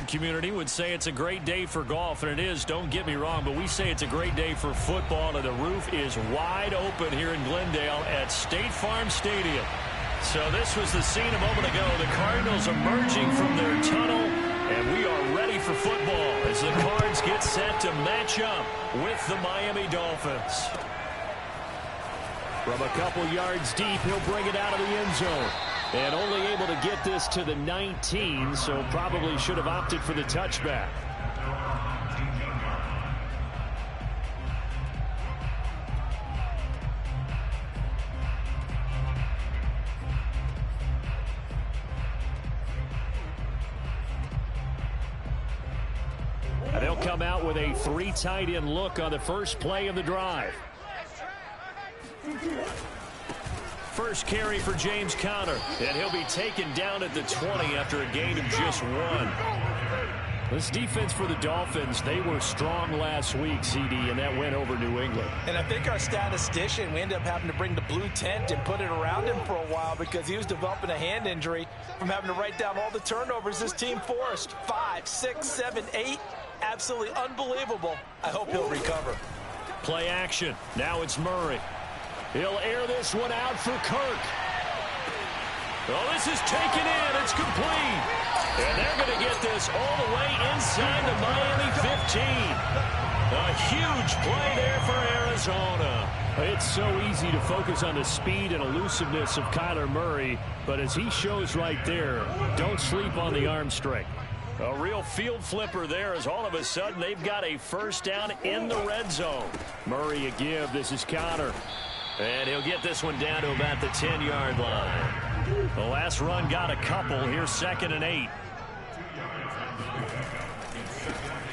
Community would say it's a great day for golf, and it is, don't get me wrong, but we say it's a great day for football, and the roof is wide open here in Glendale at State Farm Stadium. So this was the scene a moment ago. The Cardinals emerging from their tunnel, and we are ready for football as the Cards get set to match up with the Miami Dolphins. From a couple yards deep, he'll bring it out of the end zone. And only able to get this to the 19, so probably should have opted for the touchback. And they'll come out with a three tight end look on the first play of the drive. First carry for James Conner, and he'll be taken down at the 20 after a gain of just 1. This defense for the Dolphins, they were strong last week, CD, and that went over New England. And I think our statistician, we ended up having to bring the blue tent and put it around him for a while because he was developing a hand injury from having to write down all the turnovers this team forced. 5, 6, 7, 8. Absolutely unbelievable. I hope he'll recover. Play action. Now it's Murray. He'll air this one out for Kirk. Oh, this is taken in. It's complete. And they're going to get this all the way inside the Miami 15. A huge play there for Arizona. It's so easy to focus on the speed and elusiveness of Kyler Murray, but as he shows right there, don't sleep on the arm strength. A real field flipper there as all of a sudden they've got a first down in the red zone. Murray a give. This is Conner. And he'll get this one down to about the 10-yard line. The last run got a couple. Here's 2nd and 8.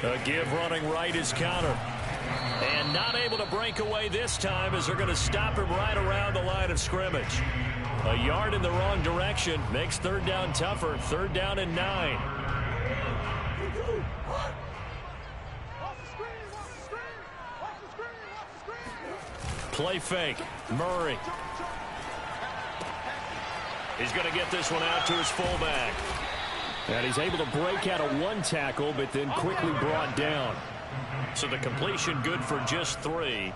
A give running right is Conner. And not able to break away this time as they're going to stop him right around the line of scrimmage. A yard in the wrong direction makes third down tougher. 3rd down and 9. Play fake. Murray. He's going to get this one out to his fullback. And he's able to break out of one tackle, but then quickly brought down. So the completion good for just 3.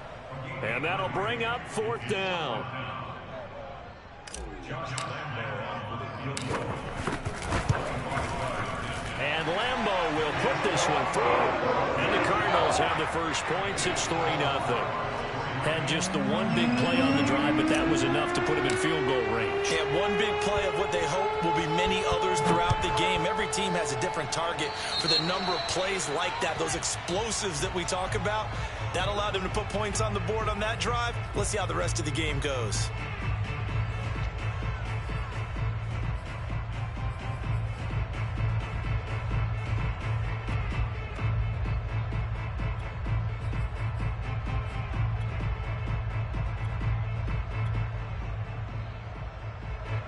And that'll bring up 4th down. And Lambeau will put this one through. And the Cardinals have the first points. It's 3-0. Had just the one big play on the drive, but that was enough to put him in field goal range. And one big play of what they hope will be many others throughout the game. Every team has a different target for the number of plays like that, those explosives that we talk about. That allowed them to put points on the board on that drive. Let's see how the rest of the game goes.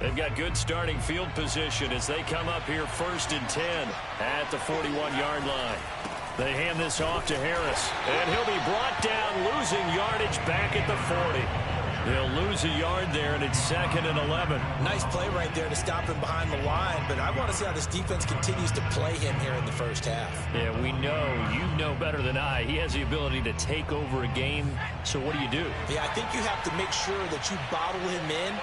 They've got good starting field position as they come up here 1st and 10 at the 41-yard line. They hand this off to Harris, and he'll be brought down, losing yardage back at the 40. They'll lose a yard there, and it's 2nd and 11. Nice play right there to stop him behind the line, but I want to see how this defense continues to play him here in the first half. Yeah, we know, you know better than I, he has the ability to take over a game, so what do? Yeah, I think you have to make sure that you bottle him in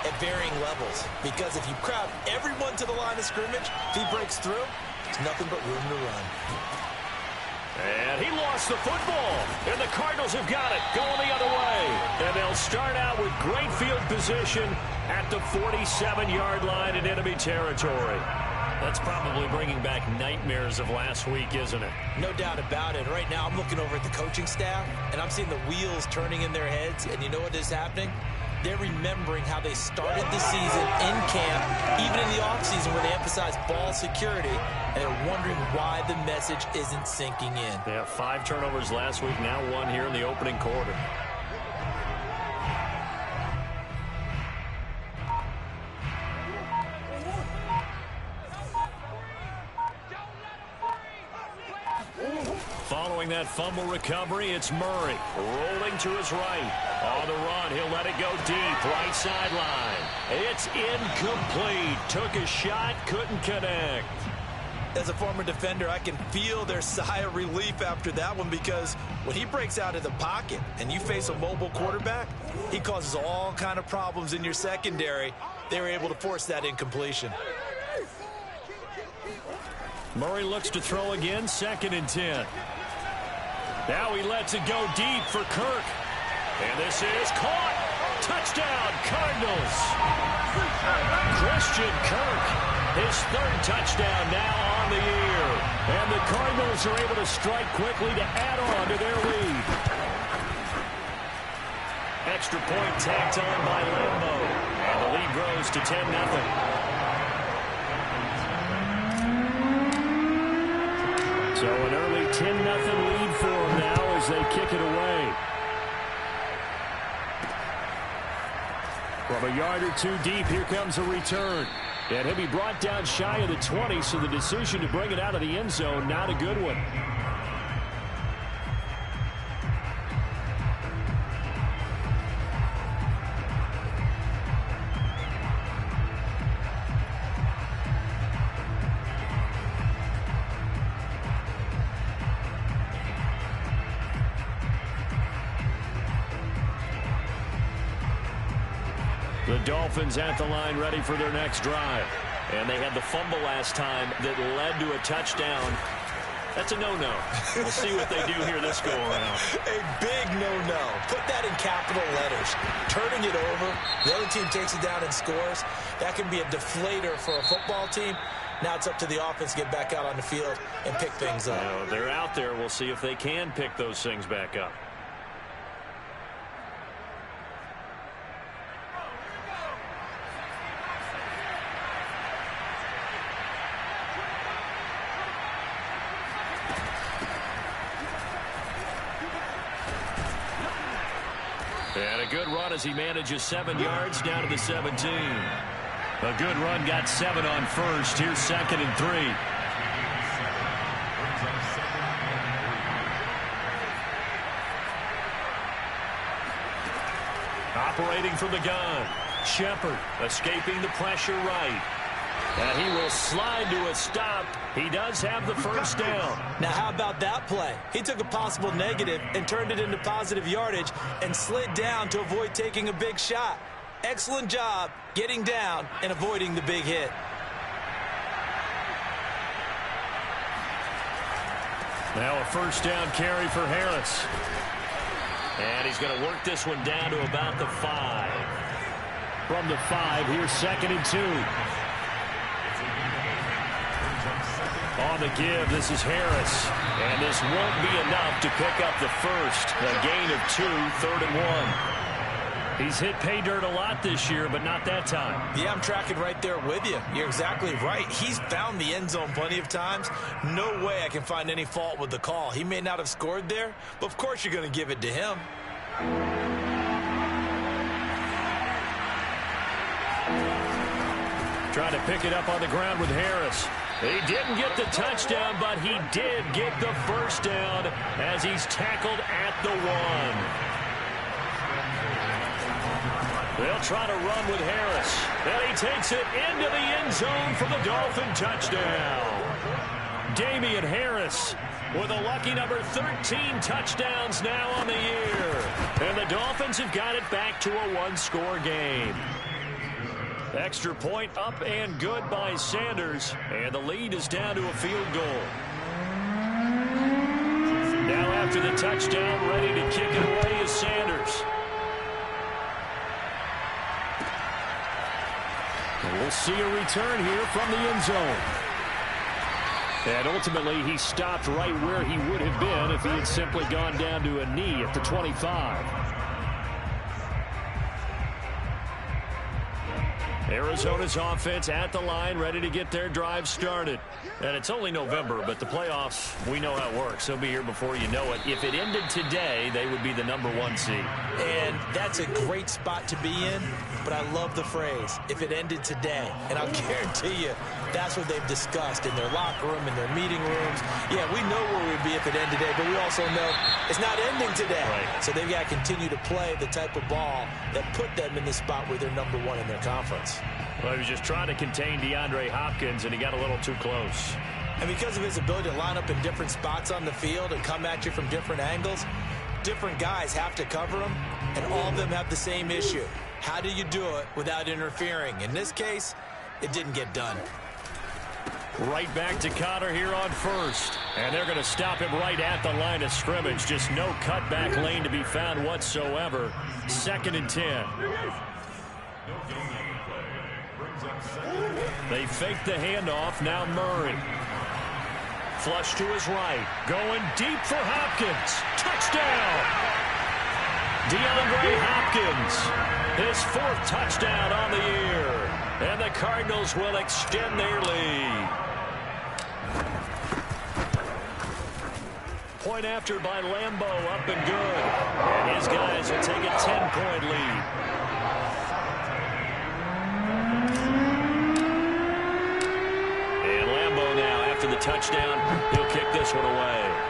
at varying levels, because if you crowd everyone to the line of scrimmage, if he breaks through, it's nothing but room to run. And he lost the football, and the Cardinals have got it going the other way. And they'll start out with great field position at the 47-yard line in enemy territory. That's probably bringing back nightmares of last week, isn't it? No doubt about it. Right now I'm looking over at the coaching staff, and I'm seeing the wheels turning in their heads, and you know what is happening? They're remembering how they started the season in camp, even in the offseason where they emphasized ball security, and they're wondering why the message isn't sinking in. They have 5 turnovers last week, now 1 here in the opening quarter. Following that fumble recovery, it's Murray rolling to his right. On the run, he'll let it go deep, right sideline. It's incomplete. Took a shot, couldn't connect. As a former defender, I can feel their sigh of relief after that one, because when he breaks out of the pocket and you face a mobile quarterback, he causes all kind of problems in your secondary. They were able to force that incompletion. Murray looks to throw again, 2nd and 10. Now he lets it go deep for Kirk. And this is caught. Touchdown, Cardinals. Christian Kirk, his 3rd touchdown now on the year. And the Cardinals are able to strike quickly to add on to their lead. Extra point tacked on by Lambo. And the lead grows to 10-0. So an early 10-0 lead for them now as they kick it away. From a yard or 2 deep, here comes a return. And he'll be brought down shy of the 20, so the decision to bring it out of the end zone, not a good one. The Dolphins at the line, ready for their next drive. And they had the fumble last time that led to a touchdown. That's a no-no. We'll see what they do here this go-around. A big no-no. Put that in capital letters. Turning it over, the other team takes it down and scores. That can be a deflator for a football team. Now it's up to the offense to get back out on the field and pick things up. They're out there. We'll see if they can pick those things back up. And a good run as he manages 7 yards down to the 17. A good run, got 7 on first. Here's 2nd and 3. Operating from the gun. Shepard escaping the pressure right. And he will slide to a stop. He does have the first down. Now, how about that play? He took a possible negative and turned it into positive yardage and slid down to avoid taking a big shot. Excellent job getting down and avoiding the big hit. Now a first down carry for Harris. And he's going to work this one down to about the 5. From the 5, here's 2nd and 2. On the give, this is Harris. And this won't be enough to pick up the first. A gain of 2, 3rd and 1. He's hit pay dirt a lot this year, but not that time. Yeah, I'm tracking right there with you. You're exactly right. He's found the end zone plenty of times. No way I can find any fault with the call. He may not have scored there, but of course you're going to give it to him. Trying to pick it up on the ground with Harris. He didn't get the touchdown, but he did get the first down as he's tackled at the 1. They'll try to run with Harris. And he takes it into the end zone for the Dolphin touchdown. Damian Harris with a lucky number 13 touchdowns now on the year. And the Dolphins have got it back to a 1-score game. Extra point up and good by Sanders. And the lead is down to a field goal. Now after the touchdown, ready to kick it away is Sanders. And we'll see a return here from the end zone. And ultimately, he stopped right where he would have been if he had simply gone down to a knee at the 25. Arizona's offense at the line, ready to get their drive started. And it's only November, but the playoffs, we know how it works. They'll be here before you know it. If it ended today, they would be the number 1 seed. And that's a great spot to be in, but I love the phrase, if it ended today. And I'll guarantee you, that's what they've discussed in their locker room, in their meeting rooms. Yeah, we know where we'd be if it ended today, but we also know it's not ending today. Right. So they've got to continue to play the type of ball that put them in the spot where they're number 1 in their conference. Well, he was just trying to contain DeAndre Hopkins, and he got a little too close. And because of his ability to line up in different spots on the field and come at you from different angles, different guys have to cover him, and all of them have the same issue. How do you do it without interfering? In this case, it didn't get done. Right back to Connor here on first. And they're going to stop him right at the line of scrimmage. Just no cutback lane to be found whatsoever. 2nd and 10. They fake the handoff. Now Murray. Flush to his right. Going deep for Hopkins. Touchdown! DeAndre Hopkins. His 4th touchdown on the year. And the Cardinals will extend their lead. Point after by Lambeau, up and good. And his guys will take a 10-point lead. And Lambeau now, after the touchdown, he'll kick this one away.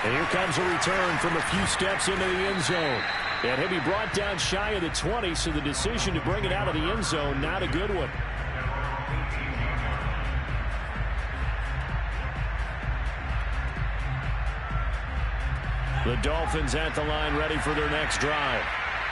And here comes a return from a few steps into the end zone. And he'll be brought down shy of the 20, so the decision to bring it out of the end zone, not a good one. The Dolphins at the line, ready for their next drive.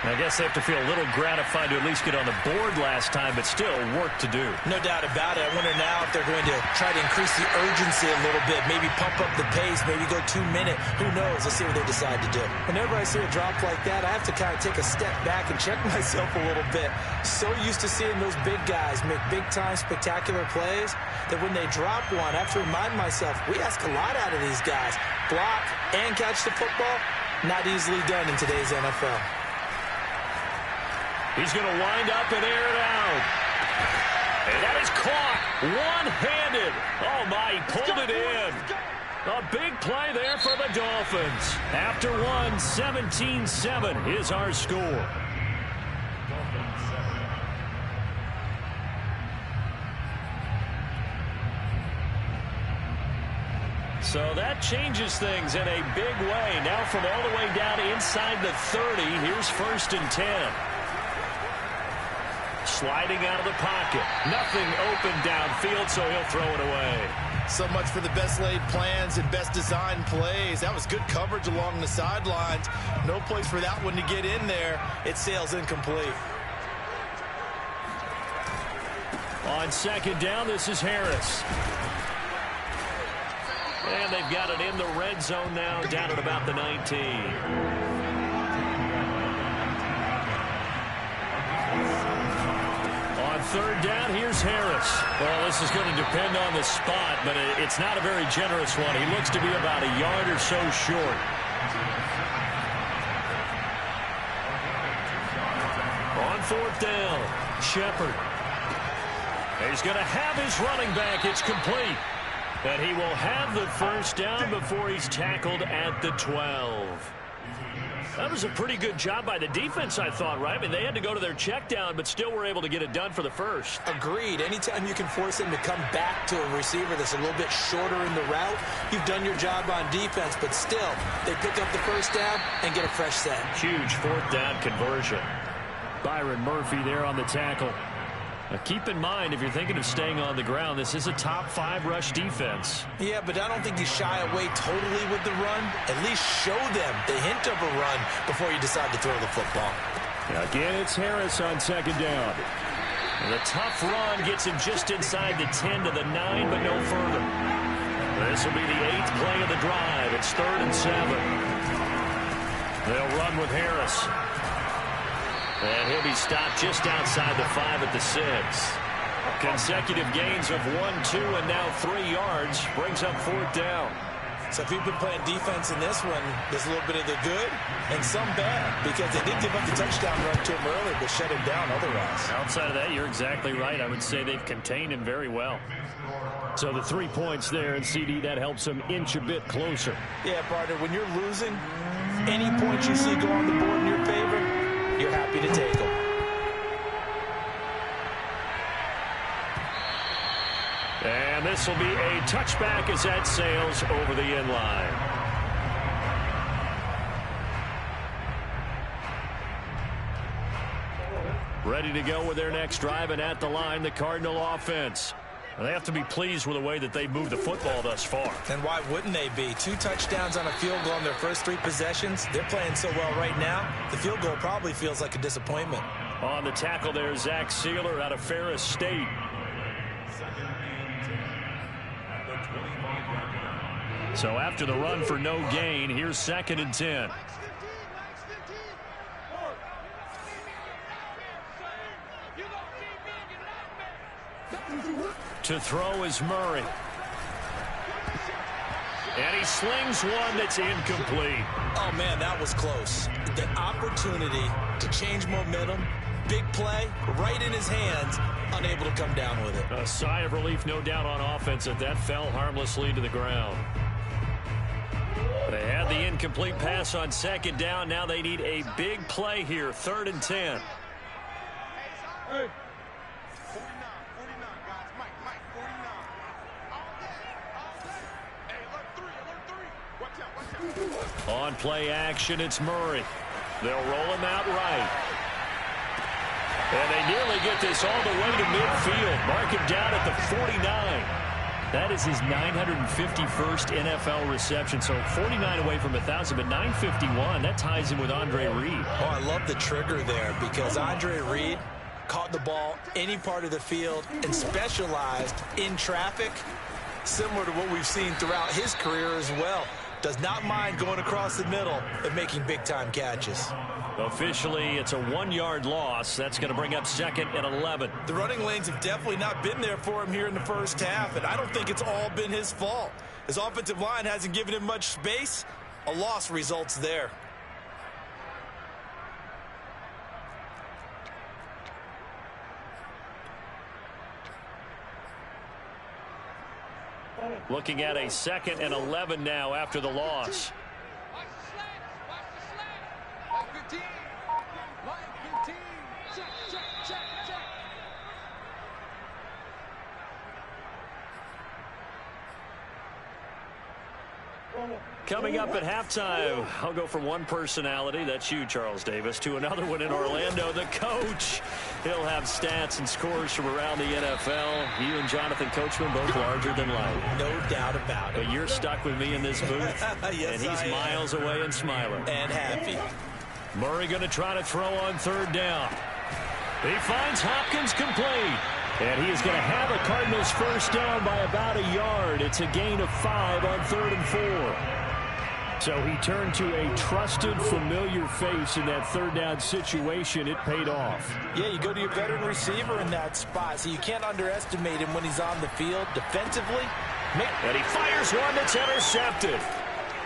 I guess they have to feel a little gratified to at least get on the board last time, but still work to do. No doubt about it. I wonder now if they're going to try to increase the urgency a little bit, maybe pump up the pace, maybe go 2-minute. Who knows? Let's see what they decide to do. Whenever I see a drop like that, I have to kind of take a step back and check myself a little bit. So used to seeing those big guys make big-time spectacular plays that when they drop one, I have to remind myself, we ask a lot out of these guys. Block and catch the football, not easily done in today's NFL. He's going to wind up and air it out. And that is caught one-handed. Oh, my, he pulled it in. A big play there for the Dolphins. After one, 17-7 is our score. So that changes things in a big way. Now from all the way down inside the 30, here's 1st and 10. Sliding out of the pocket. Nothing open downfield, so he'll throw it away. So much for the best laid plans and best designed plays. That was good coverage along the sidelines. No place for that one to get in there. It sails incomplete. On 2nd down, this is Harris. And they've got it in the red zone now, down at about the 19. On 3rd down, here's Harris. Well, this is going to depend on the spot, but it's not a very generous one. He looks to be about a yard or so short. On 4th down, Shepard. He's going to have his running back. It's complete. And he will have the 1st down before he's tackled at the 12. That was a pretty good job by the defense, I thought, right? I mean, they had to go to their check down, but still were able to get it done for the 1st. Agreed. Anytime you can force him to come back to a receiver that's a little bit shorter in the route, you've done your job on defense, but still, they pick up the 1st down and get a fresh set. Huge 4th down conversion. Byron Murphy there on the tackle. Now keep in mind, if you're thinking of staying on the ground, this is a top 5 rush defense. Yeah, but I don't think you shy away totally with the run. At least show them the hint of a run before you decide to throw the football. Again, it's Harris on 2nd down. And the tough run gets him just inside the 10 to the 9, but no further. This will be the 8th play of the drive. It's 3rd and 7. They'll run with Harris. And he'll be stopped just outside the 5 at the 6. Consecutive gains of 1, 2, and now 3 yards brings up 4th down. So if you've been playing defense in this one, there's a little bit of the good and some bad, because they did give up the touchdown run to him earlier, but shut him down otherwise. Outside of that, you're exactly right. I would say they've contained him very well. So the 3 points there, and CD, that helps him inch a bit closer. Yeah, partner, when you're losing, any points you see go on the board in your favor, you're happy to take them. And this will be a touchback as that sails over the end line. Ready to go with their next drive, and at the line, the Cardinal offense. And they have to be pleased with the way that they've moved the football thus far. And why wouldn't they be? 2 touchdowns on a field goal in their first 3 possessions. They're playing so well right now, the field goal probably feels like a disappointment. On the tackle there, Zach Sealer out of Ferris State. So after the run for no gain, here's 2nd and 10. To throw is Murray. And he slings one that's incomplete. Oh, man, that was close. The opportunity to change momentum, big play, right in his hands, unable to come down with it. A sigh of relief, no doubt, on offense that fell harmlessly to the ground. They had the incomplete pass on 2nd down. Now they need a big play here, 3rd and 10. Hey. On play action, it's Murray. They'll roll him out right. And they nearly get this all the way to midfield. Mark him down at the 49. That is his 951st NFL reception. So 49 away from 1,000, but 951. That ties him with Andre Reed. Oh, I love the trigger there because Andre Reed caught the ball any part of the field and specialized in traffic, similar to what we've seen throughout his career as well. Does not mind going across the middle and making big-time catches. Officially, it's a 1-yard loss. That's going to bring up 2nd and 11. The running lanes have definitely not been there for him here in the first half, and I don't think it's all been his fault. His offensive line hasn't given him much space. A loss results there. Looking at a 2nd and 11 now after the loss. Watch the slant. Watch the slant. Line 15. Line 15. Check, check, check, check. Coming up at halftime, I'll go from one personality, that's you, Charles Davis, to another one in Orlando, the coach. He'll have stats and scores from around the NFL. You and Jonathan Coachman both larger than life. No doubt about it. But you're stuck with me in this booth, yes, and he's miles away and smiling. And happy. Murray going to try to throw on 3rd down. He finds Hopkins complete. And he is going to have a Cardinals first down by about a yard. It's a gain of 5 on 3rd and 4. So he turned to a trusted, familiar face in that 3rd down situation. It paid off. Yeah, you go to your veteran receiver in that spot, so you can't underestimate him when he's on the field defensively. And he fires one that's intercepted.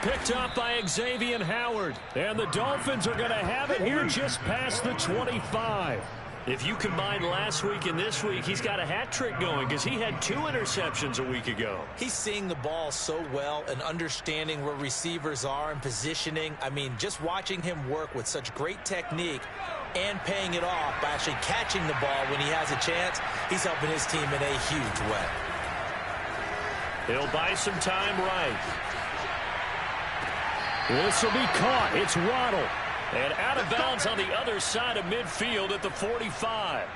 Picked up by Xavier Howard. And the Dolphins are going to have it here just past the 25. If you combine last week and this week, he's got a hat trick going because he had 2 interceptions a week ago. He's seeing the ball so well and understanding where receivers are and positioning. I mean, just watching him work with such great technique and paying it off by actually catching the ball when he has a chance, he's helping his team in a huge way. He'll buy some time right. This will be caught. It's Waddle. And out of bounds on the other side of midfield at the 45.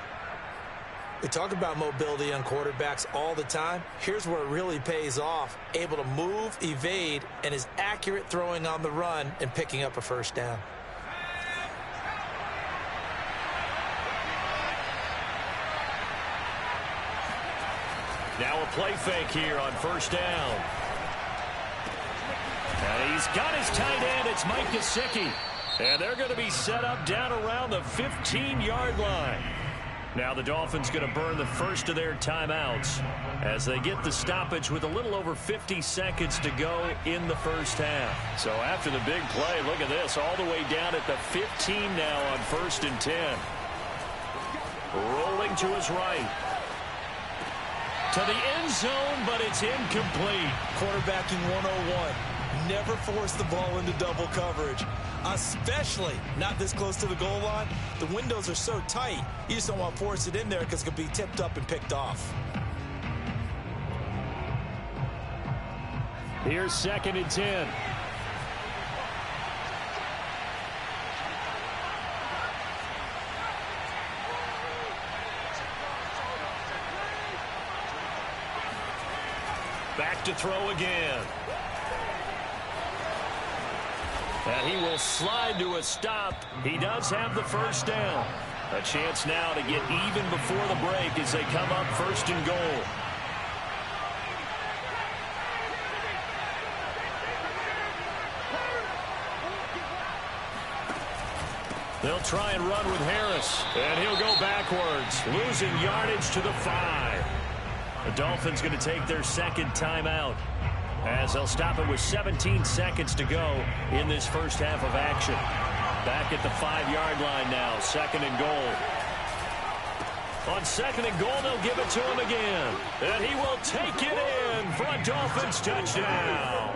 We talk about mobility on quarterbacks all the time. Here's where it really pays off. Able to move, evade, and is accurate throwing on the run and picking up a first down. Now a play fake here on 1st down. And he's got his tight end. It's Mike Gesicki. And they're going to be set up down around the 15-yard line. Now the Dolphins going to burn the first of their timeouts as they get the stoppage with a little over 50 seconds to go in the first half. So after the big play, look at this, all the way down at the 15 now on 1st and 10. Rolling to his right. To the end zone, but it's incomplete. Quarterbacking 101. Never force the ball into double coverage, especially not this close to the goal line. The windows are so tight, you just don't want to force it in there because it could be tipped up and picked off. Here's 2nd and 10. Back to throw again. And he will slide to a stop. He does have the first down. A chance now to get even before the break as they come up first and goal. They'll try and run with Harris. And he'll go backwards, losing yardage to the 5. The Dolphins going to take their second timeout as they'll stop it with 17 seconds to go in this first half of action. Back at the 5-yard line now, second and goal. On second and goal, they'll give it to him again. And he will take it in for a Dolphins touchdown.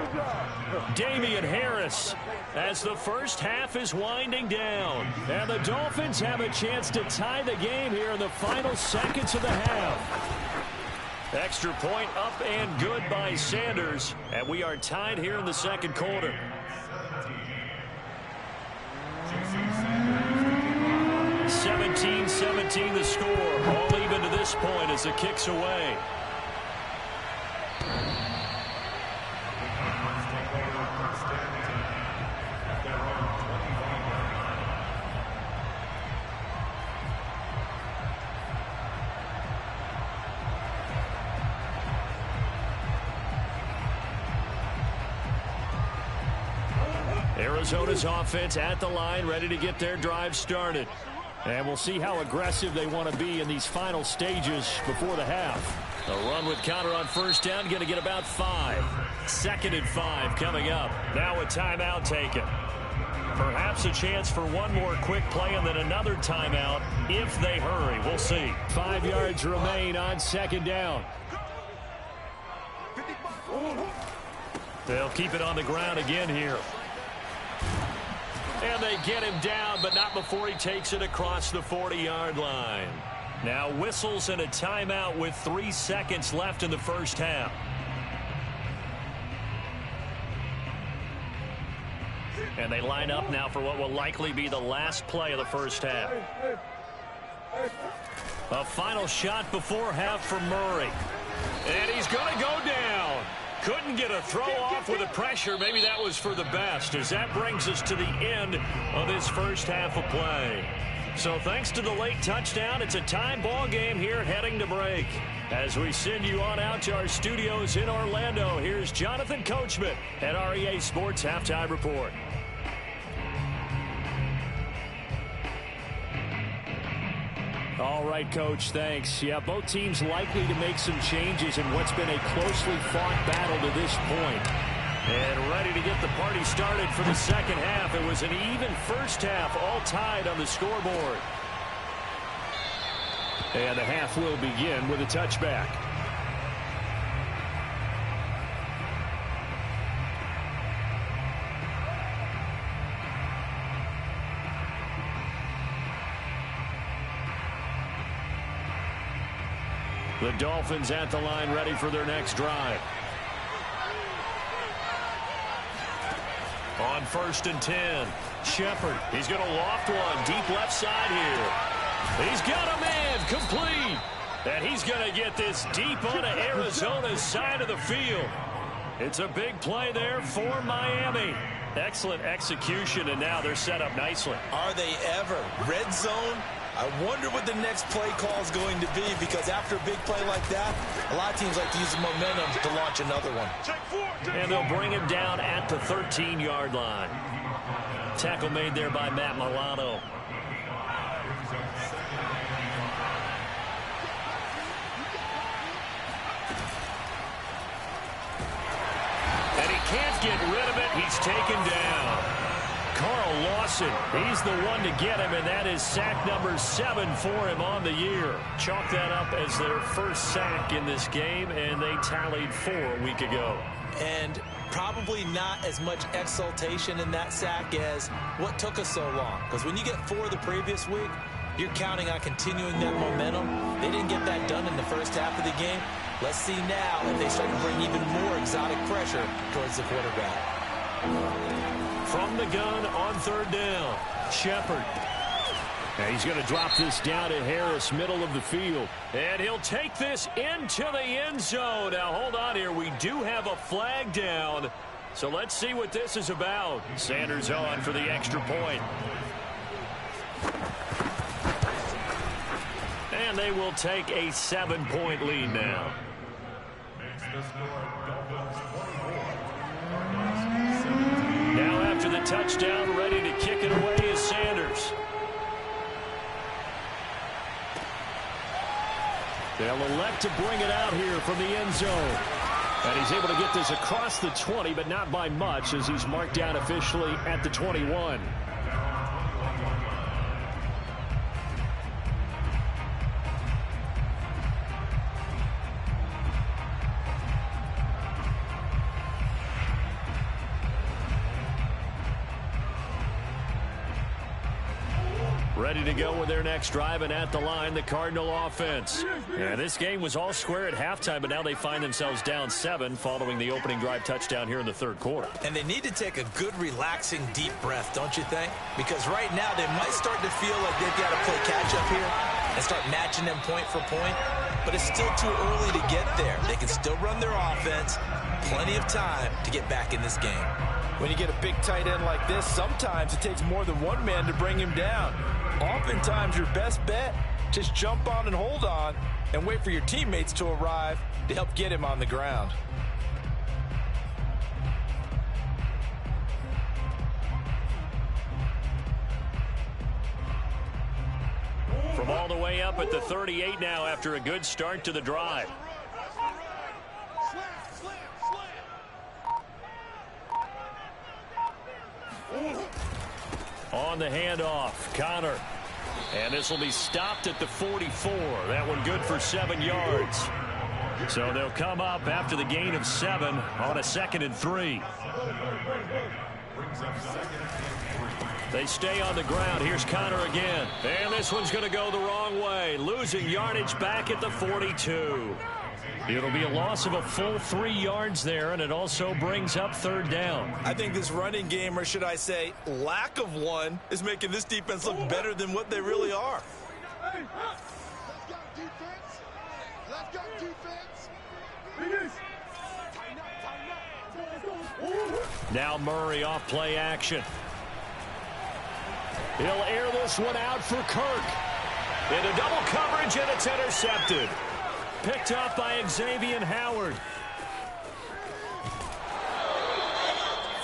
Damian Harris as the first half is winding down. And the Dolphins have a chance to tie the game here in the final seconds of the half. Extra point up and good by Sanders. And we are tied here in the second quarter. 17-17 the score. All even to this point as the kick's away. Arizona's offense at the line, ready to get their drive started. And we'll see how aggressive they want to be in these final stages before the half. A run with counter on first down, going to get about 5. Second and 5 coming up. Now a timeout taken. Perhaps a chance for one more quick play and then another timeout if they hurry. We'll see. 5 yards remain on second down. They'll keep it on the ground again here. And they get him down, but not before he takes it across the 40-yard line. Now whistles and a timeout with 3 seconds left in the first half. And they line up now for what will likely be the last play of the first half. A final shot before half for Murray. And he's going to go down. Couldn't get a throw off with the pressure. Maybe that was for the best, as that brings us to the end of this first half of play. So thanks to the late touchdown, it's a tie ball game here heading to break. As we send you on out to our studios in Orlando, here's Jonathan Coachman at REA Sports Halftime Report. All right, Coach, thanks. Yeah, both teams likely to make some changes in what's been a closely fought battle to this point. And ready to get the party started for the second half. It was an even first half, all tied on the scoreboard. And the half will begin with a touchback. The Dolphins at the line, ready for their next drive. On first and 10, Shepard. He's going to loft one deep left side here. He's got a man complete. And he's going to get this deep onto Arizona's side of the field. It's a big play there for Miami. Excellent execution, and now they're set up nicely. Are they ever? Red zone? I wonder what the next play call is going to be, because after a big play like that, a lot of teams like to use the momentum to launch another one. And they'll bring him down at the 13-yard line. Tackle made there by Matt Milano. And he can't get rid of it. He's taken down. Carl Lawson, he's the one to get him, and that is sack number 7 for him on the year. Chalk that up as their first sack in this game, and they tallied 4 a week ago. And probably not as much exultation in that sack as what took us so long. Because when you get 4 the previous week, you're counting on continuing that momentum. They didn't get that done in the first half of the game. Let's see now if they start to bring even more exotic pressure towards the quarterback. From the gun on third down, Shepard. And he's going to drop this down to Harris, middle of the field. And he'll take this into the end zone. Now, hold on here. We do have a flag down. So let's see what this is about. Sanders on for the extra point. And they will take a 7-point lead now. Now after the touchdown, ready to kick it away is Sanders. They'll elect to bring it out here from the end zone. And he's able to get this across the 20, but not by much, as he's marked down officially at the 21. Ready to go with their next drive, and at the line, the Cardinal offense. And this game was all square at halftime, but now they find themselves down 7 following the opening drive touchdown here in the third quarter. And they need to take a good, relaxing, deep breath, don't you think? Because right now they might start to feel like they've got to play catch-up here and start matching them point for point. But it's still too early to get there. They can still run their offense. Plenty of time to get back in this game. When you get a big tight end like this, sometimes it takes more than one man to bring him down. Oftentimes, your best bet, just jump on and hold on and wait for your teammates to arrive to help get him on the ground. From all the way up at the 38 now after a good start to the drive. On the handoff, Connor. And this will be stopped at the 44. That one good for 7 yards. So they'll come up after the gain of 7 on a 2nd and 3. They stay on the ground. Here's Connor again. And this one's going to go the wrong way. Losing yardage back at the 42. It'll be a loss of a full 3 yards there, and it also brings up 3rd down. I think this running game, or should I say lack of one, is making this defense look better than what they really are. Hey, let's go defense. Let's go defense. Now Murray off play action. He'll air this one out for Kirk. Into double coverage, and it's intercepted. Picked up by Xavier Howard.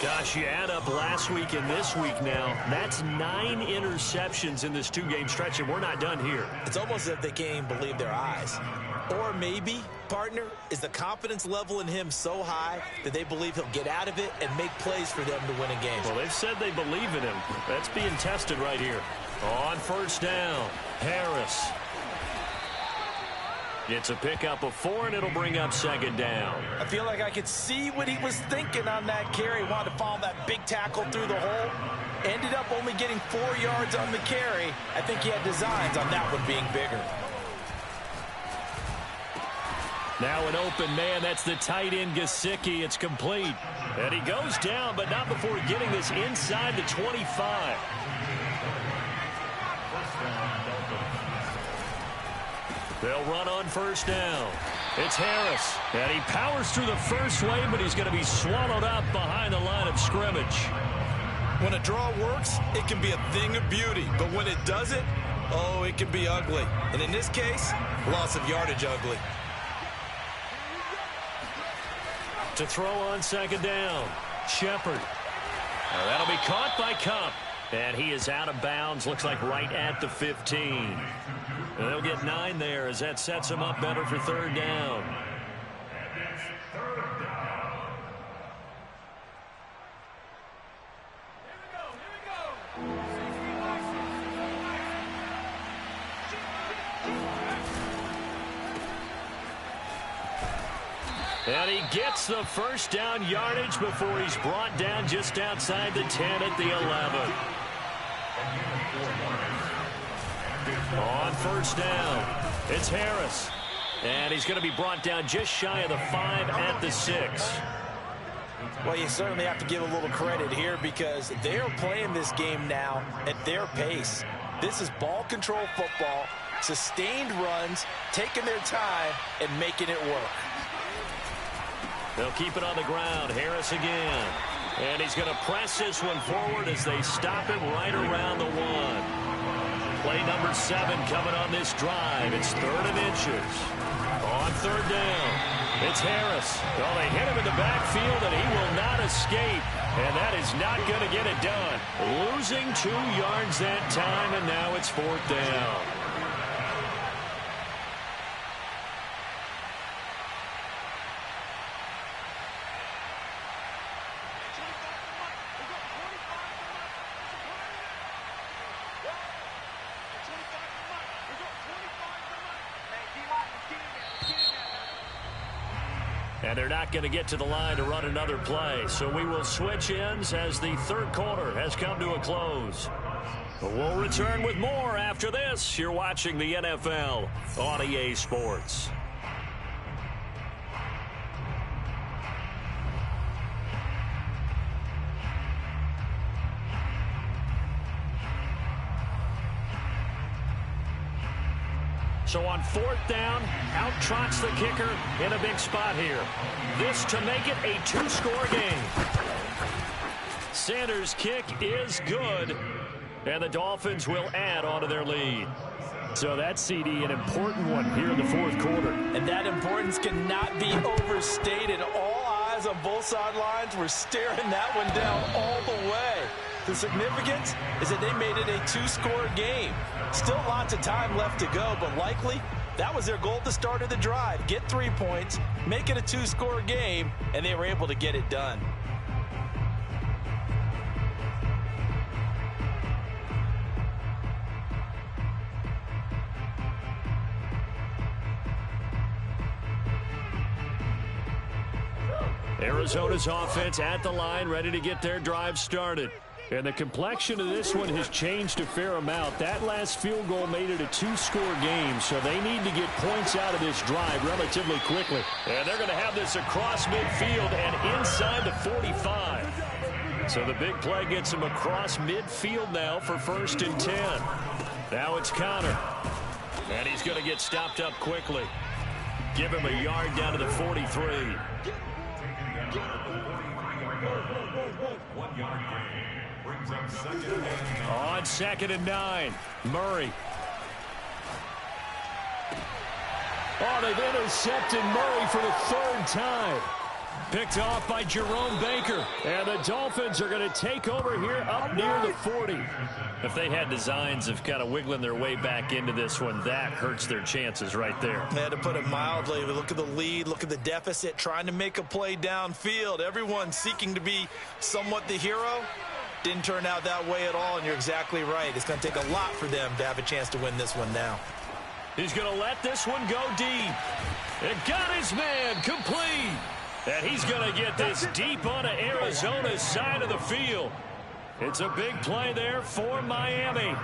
Gosh, you add up last week and this week now. That's 9 interceptions in this 2-game stretch, and we're not done here. It's almost as if they can't even believe their eyes. Or maybe, partner, is the confidence level in him so high that they believe he'll get out of it and make plays for them to win a game. Well, they've said they believe in him. That's being tested right here. On 1st down, Harris. It's a pickup of 4, and it'll bring up 2nd down. I feel like I could see what he was thinking on that carry. Wanted to follow that big tackle through the hole. Ended up only getting 4 yards on the carry. I think he had designs on that one being bigger. Now an open man. That's the tight end, Gesicki. It's complete. And he goes down, but not before getting this inside the 25. They'll run on 1st down. It's Harris. And he powers through the first wave, but he's going to be swallowed up behind the line of scrimmage. When a draw works, it can be a thing of beauty. But when it doesn't, oh, it can be ugly. And in this case, loss of yardage ugly. To throw on 2nd down, Shepard. Now that'll be caught by Cup. And he is out of bounds, looks like right at the 15. And they'll get 9 there as that sets him up better for 3rd down. And he gets the 1st down yardage before he's brought down just outside the 10 at the 11. On 1st down, it's Harris. And he's going to be brought down just shy of the 5 at the 6. Well, you certainly have to give a little credit here because they're playing this game now at their pace. This is ball control football, sustained runs, taking their time, and making it work. They'll keep it on the ground. Harris again. And he's going to press this one forward as they stop it right around the 1. Play number 7 coming on this drive. It's 3rd and inches. On 3rd down, it's Harris. Well, they hit him in the backfield, and he will not escape. And that is not going to get it done. Losing 2 yards that time, and now it's 4th down. And they're not going to get to the line to run another play. So we will switch ends as the 3rd quarter has come to a close. But we'll return with more after this. You're watching the NFL on EA Sports. So on 4th down, out trots the kicker in a big spot here. This to make it a 2-score game. Sanders' kick is good, and the Dolphins will add on to their lead. So that's, CD, an important one here in the 4th quarter. And that importance cannot be overstated. All eyes on both sidelines were staring that one down all the way. The significance is that they made it a 2-score game. Still lots of time left to go, but likely that was their goal at the start of the drive. Get 3 points, make it a 2-score game, and they were able to get it done. Arizona's offense at the line, ready to get their drive started. And the complexion of this one has changed a fair amount. That last field goal made it a 2-score game, so they need to get points out of this drive relatively quickly. And they're going to have this across midfield and inside the 45. So the big play gets them across midfield now for 1st and 10. Now it's Connor. And he's going to get stopped up quickly. Give him a yard down to the 43. 1 yard gain. Brings up 2nd and 9. On 2nd and 9, Murray. Oh, they've intercepted Murray for the 3rd time. Picked off by Jerome Baker. And the Dolphins are going to take over here up near the 40. If they had designs of kind of wiggling their way back into this one, that hurts their chances right there. Yeah, to put it mildly, look at the lead, look at the deficit, trying to make a play downfield. Everyone seeking to be somewhat the hero. Didn't turn out that way at all, and you're exactly right. It's going to take a lot for them to have a chance to win this one now. He's going to let this one go deep. And got his man complete. And he's going to get this deep onto Arizona's side of the field. It's a big play there for Miami.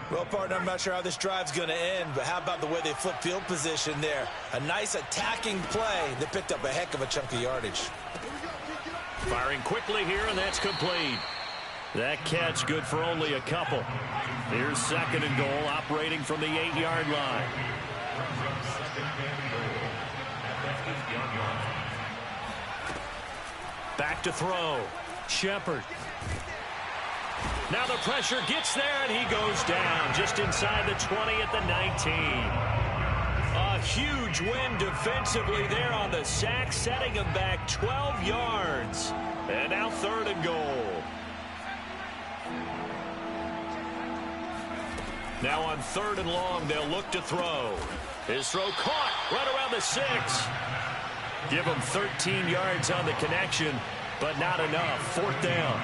Well, partner, I'm not sure how this drive's going to end, but how about the way they flip field position there? A nice attacking play that picked up a heck of a chunk of yardage. Firing quickly here, and that's complete. That catch good for only a couple. Here's 2nd and goal, operating from the 8-yard line. Back to throw. Shepard. Now the pressure gets there, and he goes down just inside the 20 at the 19. A huge win defensively there on the sack, setting him back 12 yards. And now 3rd and goal. Now on 3rd and long, they'll look to throw. His throw caught right around the 6. Give him 13 yards on the connection, but not enough. 4th down.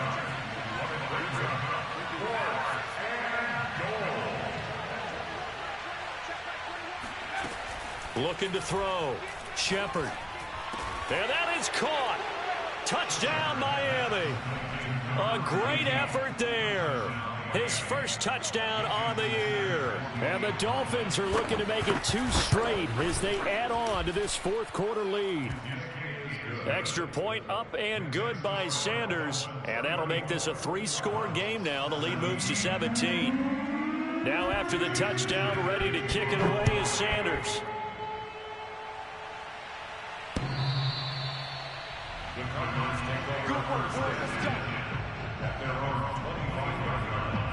Looking to throw. Shepard. And that is caught. Touchdown, Miami. A great effort there. His first touchdown on the year. And the Dolphins are looking to make it 2 straight as they add on to this 4th quarter lead. Extra point up and good by Sanders. And that'll make this a 3-score game now. The lead moves to 17. Now after the touchdown, ready to kick it away is Sanders. The Cardinals take over first and 10 at their own 25-yard line.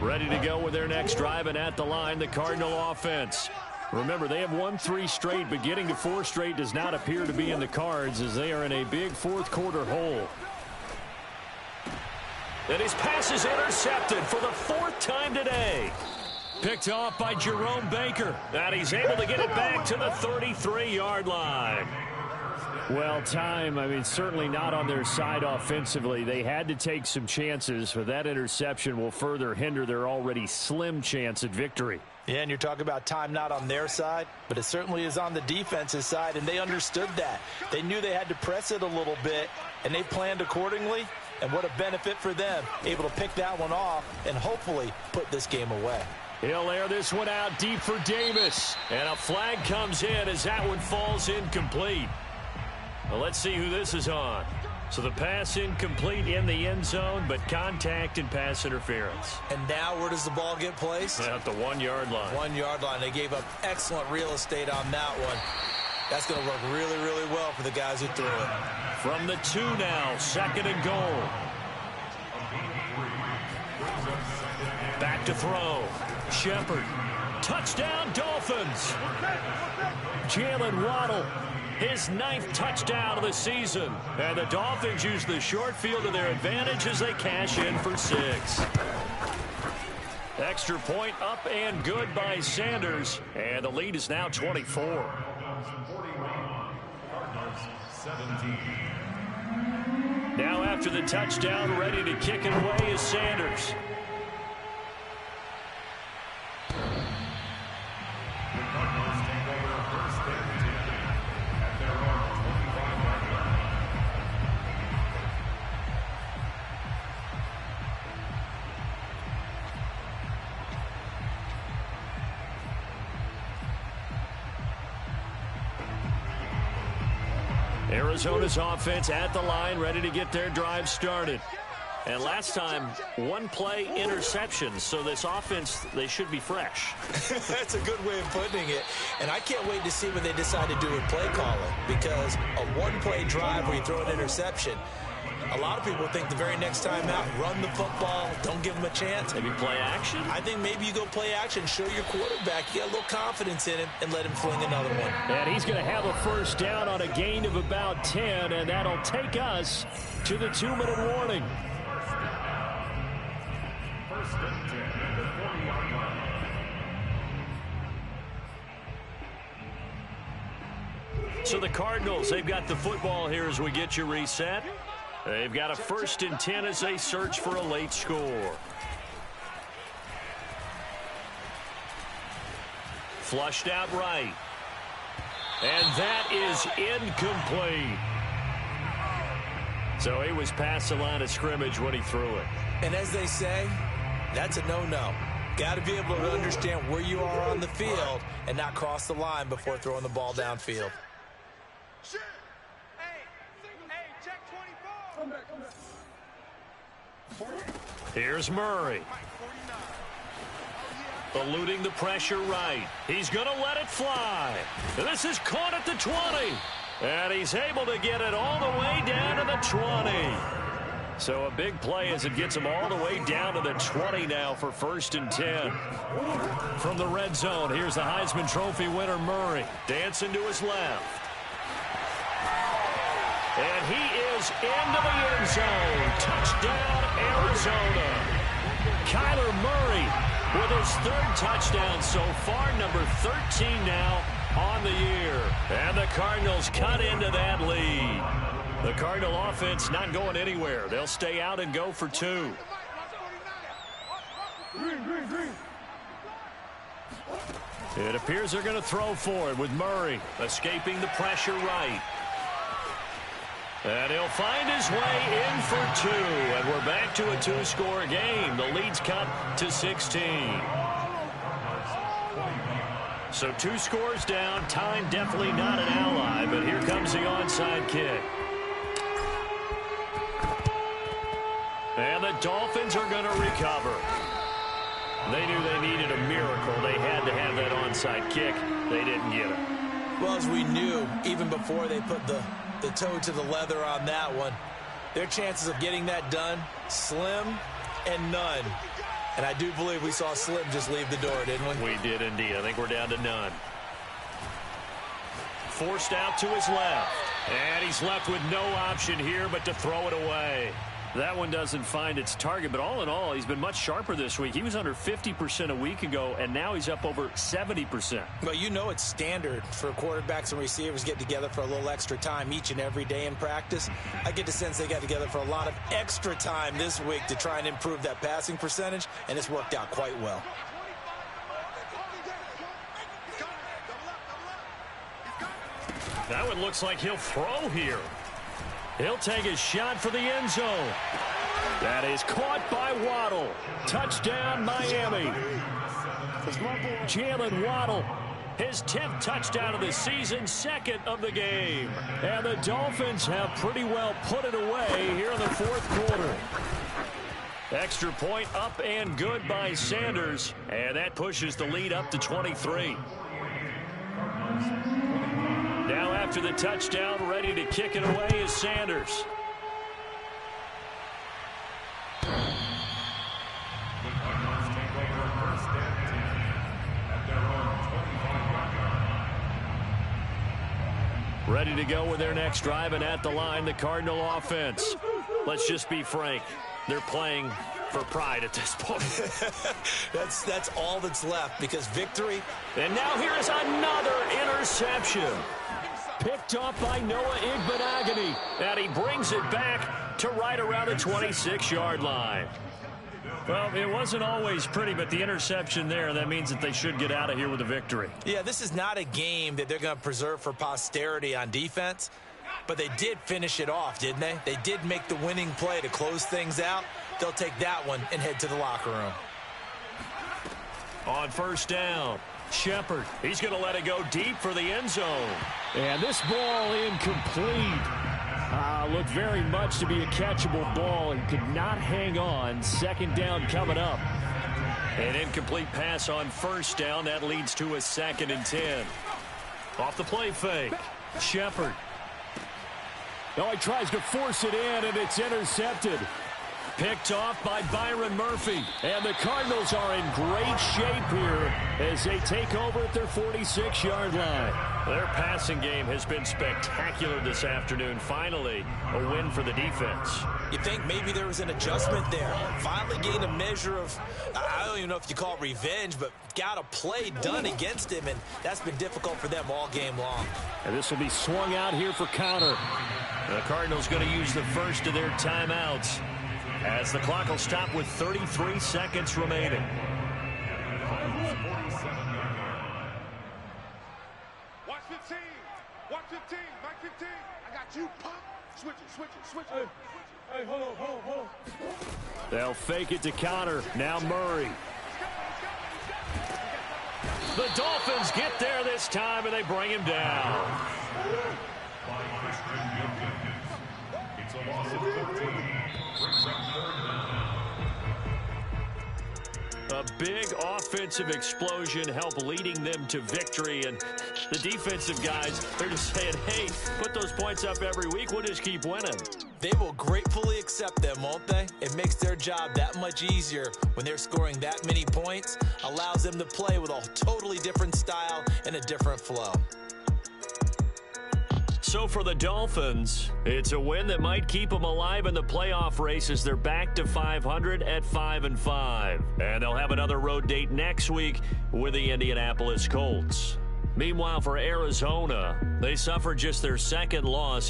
Ready to go with their next drive, and at the line, the Cardinal offense. Remember, they have won 3 straight, but getting to 4 straight does not appear to be in the cards as they are in a big fourth-quarter hole. And his pass is intercepted for the 4th time today. Picked off by Jerome Baker, and he's able to get it back to the 33-yard line. Well, certainly not on their side offensively. They had to take some chances, but that interception will further hinder their already slim chance at victory. Yeah, and you're talking about time not on their side, but it certainly is on the defense's side, and they understood that. They knew they had to press it a little bit, and they planned accordingly, and what a benefit for them, able to pick that one off and hopefully put this game away. He'll air this one out deep for Davis, and a flag comes in as that one falls incomplete. Well, let's see who this is on. So the pass incomplete in the end zone, but contact and pass interference. And now where does the ball get placed? At the 1-yard line. 1-yard line. They gave up excellent real estate on that one. That's going to work really, really well for the guys who threw it. From the 2 now, 2nd and goal. Back to throw. Shepard. Touchdown, Dolphins. Jalen Waddle. His 9th touchdown of the season. And the Dolphins use the short field to their advantage as they cash in for 6. Extra point up and good by Sanders. And the lead is now 24. 17. Now after the touchdown, ready to kick it away is Sanders. The Cardinals take over first and 10 at their own 25-yard line. Arizona's offense at the line, ready to get their drive started. And last time, 1 play interception, so this offense, they should be fresh. That's a good way of putting it. And I can't wait to see what they decide to do with play calling, because a 1-play drive where you throw an interception, a lot of people think the very next time out, run the football, don't give them a chance. Maybe play action? I think maybe you go play action, show your quarterback you got a little confidence in him, and let him fling another one. And he's going to have a first down on a gain of about 10, and that'll take us to the 2-minute warning. First and 10 at the 40-yard line. So the Cardinals, they've got the football here as we get you reset. They've got a 1st and 10 as they search for a late score. Flushed out right. And that is incomplete. So he was past the line of scrimmage when he threw it. And as they say, that's a no-no. Got to be able to understand where you are on the field and not cross the line before throwing the ball downfield. Here's Murray. Eluding the pressure right. He's going to let it fly. This is caught at the 20. And he's able to get it all the way down to the 20. So a big play as it gets him all the way down to the 20 now for 1st and 10. From the red zone, here's the Heisman Trophy winner Murray. Dancing to his left. And he is into the end zone. Touchdown, Arizona. Kyler Murray with his 3rd touchdown so far, number 13 now on the year. And the Cardinals cut into that lead. The Cardinal offense not going anywhere. They'll stay out and go for 2. It appears they're going to throw for it with Murray escaping the pressure right. And he'll find his way in for 2. And we're back to a 2-score game. The lead's cut to 16. So 2 scores down. Time definitely not an ally, but here comes the onside kick. And the Dolphins are going to recover. They knew they needed a miracle. They had to have that onside kick. They didn't get it. Well, as we knew, even before they put the toe to the leather on that one, their chances of getting that done, slim and none. And I do believe we saw Slim just leave the door, didn't we? We did indeed. I think we're down to none. Forced out to his left. And he's left with no option here but to throw it away. That one doesn't find its target, but all in all, he's been much sharper this week. He was under 50% a week ago, and now he's up over 70%. Well, you know it's standard for quarterbacks and receivers get together for a little extra time each and every day in practice. I get the sense they got together for a lot of extra time this week to try and improve that passing percentage, and it's worked out quite well. That one looks like he'll throw here. He'll take a shot for the end zone. That is caught by Waddle. Touchdown, Miami. Jalen Waddle, his 10th touchdown of the season, 2nd of the game. And the Dolphins have pretty well put it away here in the 4th quarter. Extra point up and good by Sanders. And that pushes the lead up to 23. Now after the touchdown, ready to kick it away is Sanders. The Cardinals take over 1st and 10 at their own 25-yard line. Ready to go with their next drive, and at the line, the Cardinal offense. Let's just be frank. They're playing for pride at this point. That's all that's left, because victory. And now here is another interception. Picked off by Noah Igbenogany. And he brings it back to right around the 26-yard line. Well, it wasn't always pretty, but the interception there, that means that they should get out of here with a victory. Yeah, this is not a game that they're going to preserve for posterity on defense, but they did finish it off, didn't they? They did make the winning play to close things out. They'll take that one and head to the locker room. On 1st down, Shepard. He's going to let it go deep for the end zone. And this ball incomplete. Looked very much to be a catchable ball and could not hang on. 2nd down coming up. An incomplete pass on 1st down. That leads to a 2nd and 10. Off the play fake. Shepard. Oh, he tries to force it in, and it's intercepted. Picked off by Byron Murphy. And the Cardinals are in great shape here as they take over at their 46-yard line. Their passing game has been spectacular this afternoon. Finally, a win for the defense. You think maybe there was an adjustment there. Finally gained a measure of, I don't even know if you call it revenge, but got a play done against him, and that's been difficult for them all game long. And this will be swung out here for counter. The Cardinals going to use the first of their timeouts, as the clock will stop with 33 seconds remaining. Watch 15. Watch 15. Mike 15. I got you. Pop. Switch it. Hey, hold on. They'll fake it to counter. Now Murray. The Dolphins get there this time, and they bring him down. By Christian Gilpin. It's a loss of 15. Brings up 3rd down. A big offensive explosion helped leading them to victory, and the defensive guys, they're just saying, hey, put those points up every week, we'll just keep winning. They will gratefully accept them, won't they? It makes their job that much easier when they're scoring that many points, allows them to play with a totally different style and a different flow. So for the Dolphins, it's a win that might keep them alive in the playoff race as they're back to 500 at 5-5. And they'll have another road date next week with the Indianapolis Colts. Meanwhile, for Arizona, they suffered just their 2nd loss